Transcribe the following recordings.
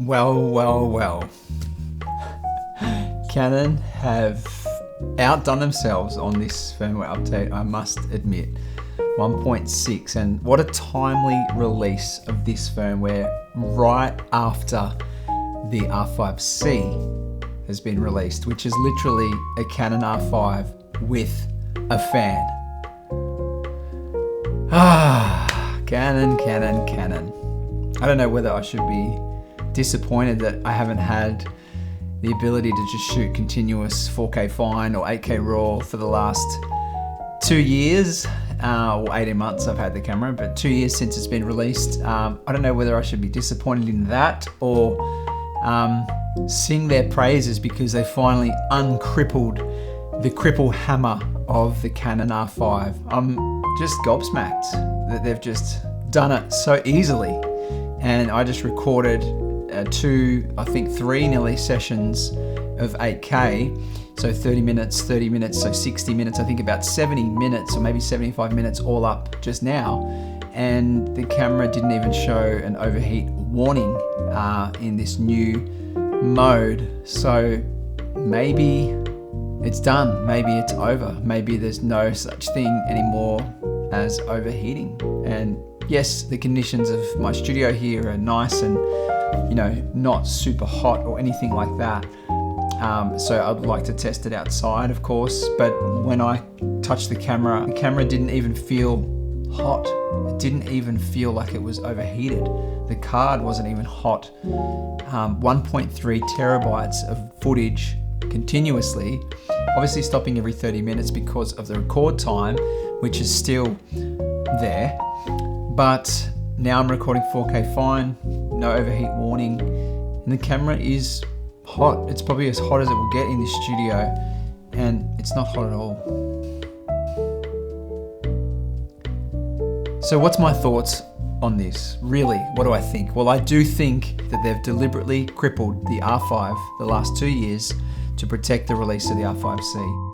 Well. Canon have outdone themselves on this firmware update, I must admit. 1.6, and what a timely release of this firmware right after the R5C has been released, which is literally a Canon R5 with a fan. Canon. I don't know whether I should be disappointed that I haven't had the ability to just shoot continuous 4K fine or 8K raw for the last 2 years, or 18 months I've had the camera, but 2 years since it's been released. I don't know whether I should be disappointed in that or sing their praises because they finally uncrippled the cripple hammer of the Canon R5. I'm just gobsmacked that they've just done it so easily. And I just recorded three nearly sessions of 8K. So 30 minutes, so 60 minutes, I think about 70 minutes or maybe 75 minutes all up just now. And the camera didn't even show an overheat warning in this new mode. So maybe it's done, maybe it's over. Maybe there's no such thing anymore as overheating. And yes, the conditions of my studio here are nice and, you know, not super hot or anything like that. So I'd like to test it outside, of course, but when I touched the camera didn't even feel hot. It didn't even feel like it was overheated. The card wasn't even hot. 1.3 terabytes of footage continuously, obviously stopping every 30 minutes because of the record time, which is still there. But now I'm recording 4K fine, no overheat warning, and the camera is hot. It's probably as hot as it will get in this studio, and it's not hot at all. So what's my thoughts on this? Really, what do I think? Well, I do think that they've deliberately crippled the R5 the last 2 years to protect the release of the R5C.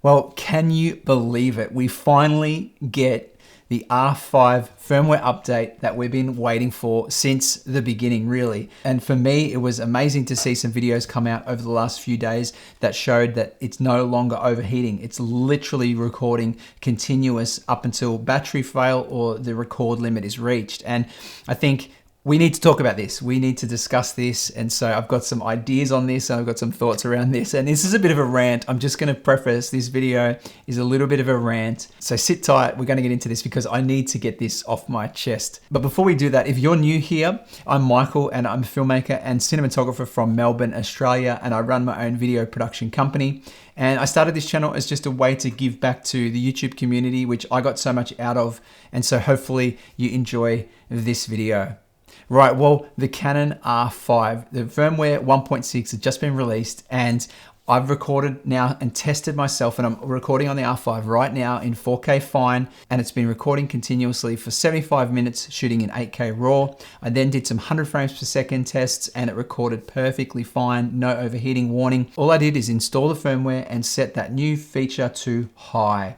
Well, can you believe it? We finally get the R5 firmware update that we've been waiting for since the beginning, really. And for me, it was amazing to see some videos come out over the last few days that showed that it's no longer overheating. It's literally recording continuous up until battery fail or the record limit is reached. And I think we need to talk about this. We need to discuss this. And so I've got some ideas on this and I've got some thoughts around this. And this is a bit of a rant. I'm just gonna preface this video is a little bit of a rant. So sit tight, we're gonna get into this because I need to get this off my chest. But before we do that, if you're new here, I'm Michael and I'm a filmmaker and cinematographer from Melbourne, Australia, and I run my own video production company. And I started this channel as just a way to give back to the YouTube community, which I got so much out of. And so hopefully you enjoy this video. Right, well, the Canon R5, the firmware 1.6 has just been released and I've recorded now and tested myself, and I'm recording on the R5 right now in 4K fine, and it's been recording continuously for 75 minutes shooting in 8K raw. I then did some 100 frames per second tests and it recorded perfectly fine, no overheating warning. All I did is install the firmware and set that new feature to high.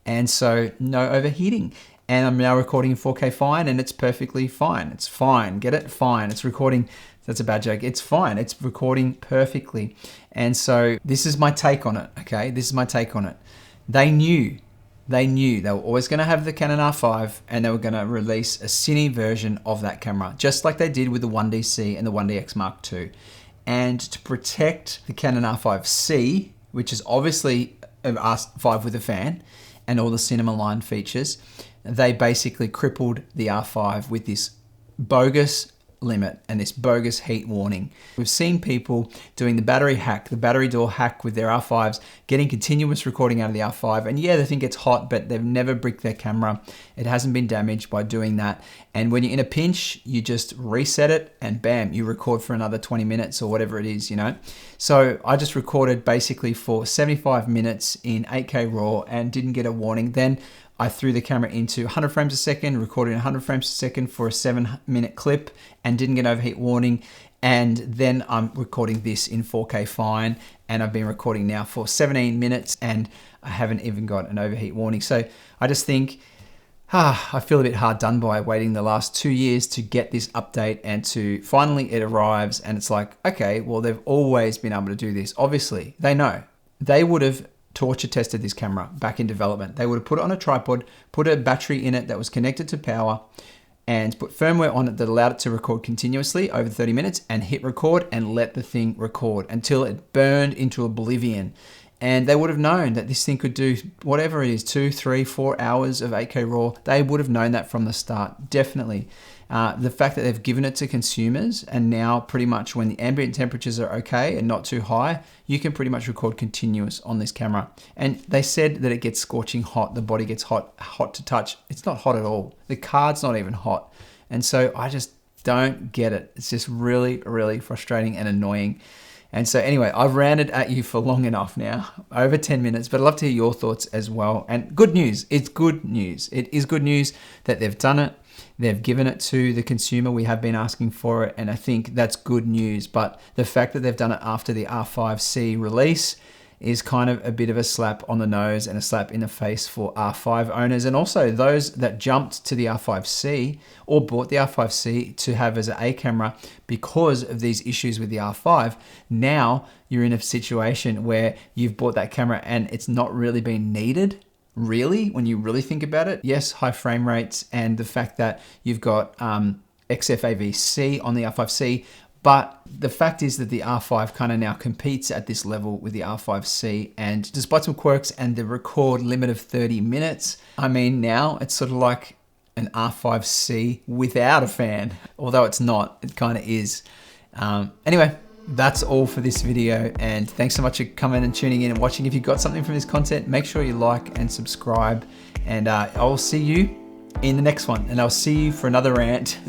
And so no overheating. And I'm now recording in 4K fine and it's perfectly fine. It's fine, get it? Fine, it's recording, that's a bad joke. It's fine, it's recording perfectly. And so this is my take on it, okay? This is my take on it. They knew they were always gonna have the Canon R5 and they were gonna release a cine version of that camera, just like they did with the 1DC and the 1DX Mark II. And to protect the Canon R5C, which is obviously an R5 with a fan and all the cinema line features, they basically crippled the R5 with this bogus limit and this bogus heat warning. We've seen people doing the battery hack, the battery door hack with their R5s, getting continuous recording out of the R5. And yeah, they think it's hot, but they've never bricked their camera. It hasn't been damaged by doing that. And when you're in a pinch, you just reset it and bam, you record for another 20 minutes or whatever it is, you know? So I just recorded basically for 75 minutes in 8K raw and didn't get a warning. Then I threw the camera into 100 frames a second, recorded 100 frames a second for a 7-minute clip and didn't get overheat warning. And then I'm recording this in 4K fine and I've been recording now for 17 minutes and I haven't even got an overheat warning. So I just think, I feel a bit hard done by waiting the last 2 years to get this update, and to finally it arrives and it's like, okay, well, they've always been able to do this. Obviously, they know. They would have torture tested this camera back in development. They would have put it on a tripod, put a battery in it that was connected to power, and put firmware on it that allowed it to record continuously over 30 minutes and hit record and let the thing record until it burned into oblivion. And they would have known that this thing could do whatever it is, 2, 3, 4 hours of 8K RAW. They would have known that from the start, definitely. The fact that they've given it to consumers, and now pretty much when the ambient temperatures are okay and not too high, you can pretty much record continuous on this camera. And they said that it gets scorching hot, the body gets hot to touch. It's not hot at all. The card's not even hot. And so I just don't get it. It's just really, really frustrating and annoying. And so anyway, I've ranted at you for long enough now, over 10 minutes, but I'd love to hear your thoughts as well. And good news, it's good news. It is good news that they've done it. They've given it to the consumer. We have been asking for it, and I think that's good news. But the fact that they've done it after the R5C release is kind of a bit of a slap on the nose and a slap in the face for R5 owners, and also those that jumped to the R5C or bought the R5C to have as an A camera because of these issues with the R5. Now you're in a situation where you've bought that camera and it's not really been needed. Really, when you really think about it. Yes, high frame rates and the fact that you've got XFAV-C on the R5C, but the fact is that the R5 kind of now competes at this level with the R5C, and despite some quirks and the record limit of 30 minutes, I mean, now it's sort of like an R5C without a fan, although it's not, it kind of is. Anyway, that's all for this video, and thanks so much for coming and tuning in and watching. If you got something from this content, make sure you like and subscribe, and I'll see you in the next one, and I'll see you for another rant.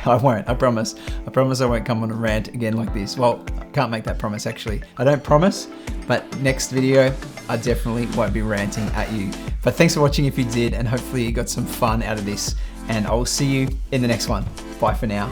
I won't, I promise. I promise I won't come on a rant again like this. Well, I can't make that promise actually. I don't promise, but next video, I definitely won't be ranting at you. But thanks for watching if you did, and hopefully you got some fun out of this, and I will see you in the next one. Bye for now.